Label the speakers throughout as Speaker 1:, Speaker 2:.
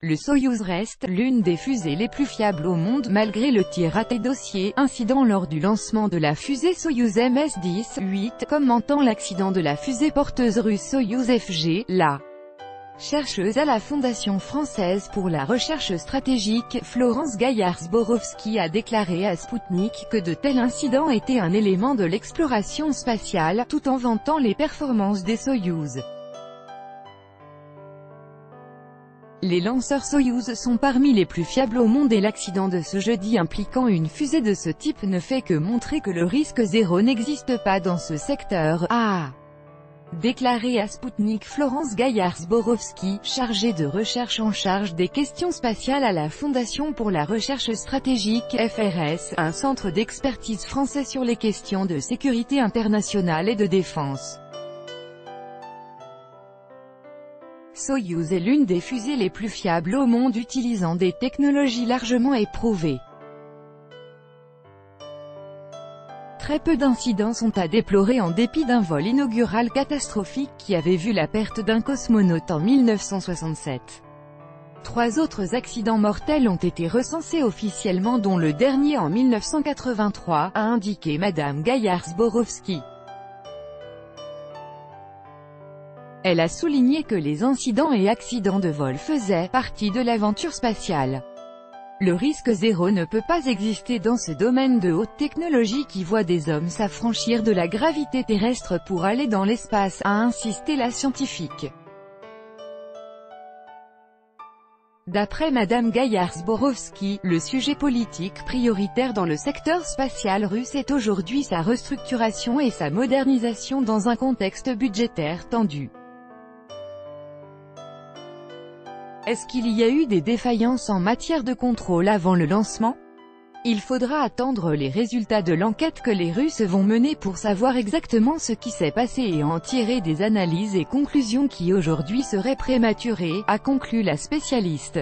Speaker 1: Le Soyouz reste l'une des fusées les plus fiables au monde malgré le tir raté dossier incident lors du lancement de la fusée Soyouz MS-10-8, commentant l'accident de la fusée porteuse russe Soyouz FG, la chercheuse à la Fondation française pour la recherche stratégique, Florence Gaillard-Zborowski a déclaré à Sputnik que de tels incidents étaient un élément de l'exploration spatiale, tout en vantant les performances des Soyouz. Les lanceurs Soyouz sont parmi les plus fiables au monde et l'accident de ce jeudi impliquant une fusée de ce type ne fait que montrer que le risque zéro n'existe pas dans ce secteur, a déclaré à Sputnik Florence Gaillard-Zborowski, chargée de recherche en charge des questions spatiales à la Fondation pour la recherche stratégique FRS, un centre d'expertise français sur les questions de sécurité internationale et de défense. Soyouz est l'une des fusées les plus fiables au monde utilisant des technologies largement éprouvées. Très peu d'incidents sont à déplorer en dépit d'un vol inaugural catastrophique qui avait vu la perte d'un cosmonaute en 1967. 3 autres accidents mortels ont été recensés officiellement dont le dernier en 1983, a indiqué Madame Gaillard-Zborowski. Elle a souligné que les incidents et accidents de vol faisaient partie de l'aventure spatiale. Le risque zéro ne peut pas exister dans ce domaine de haute technologie qui voit des hommes s'affranchir de la gravité terrestre pour aller dans l'espace, a insisté la scientifique. D'après Madame Gaillard-Zborowski, le sujet politique prioritaire dans le secteur spatial russe est aujourd'hui sa restructuration et sa modernisation dans un contexte budgétaire tendu. Est-ce qu'il y a eu des défaillances en matière de contrôle avant le lancement? Il faudra attendre les résultats de l'enquête que les Russes vont mener pour savoir exactement ce qui s'est passé et en tirer des analyses et conclusions qui aujourd'hui seraient prématurées, a conclu la spécialiste.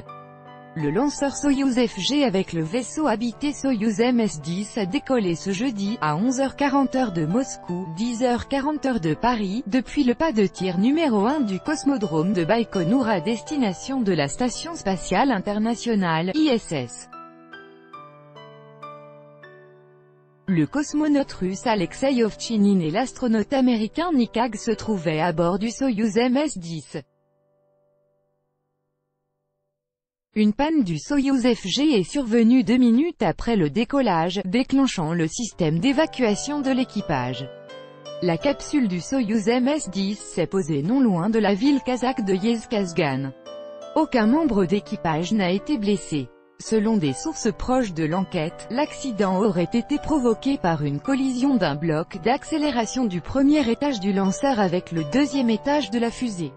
Speaker 1: Le lanceur Soyouz FG avec le vaisseau habité Soyouz MS-10 a décollé ce jeudi, à 11h40 heure de Moscou, 10h40 heure de Paris, depuis le pas de tir numéro 1 du cosmodrome de Baïkonour à destination de la Station spatiale internationale, ISS. Le cosmonaute russe Alexei Ovchinin et l'astronaute américain Nick Hague se trouvaient à bord du Soyouz MS-10. Une panne du Soyouz FG est survenue 2 minutes après le décollage, déclenchant le système d'évacuation de l'équipage. La capsule du Soyouz MS-10 s'est posée non loin de la ville kazakh de Yezkazgan. Aucun membre d'équipage n'a été blessé. Selon des sources proches de l'enquête, l'accident aurait été provoqué par une collision d'un bloc d'accélération du premier étage du lanceur avec le deuxième étage de la fusée.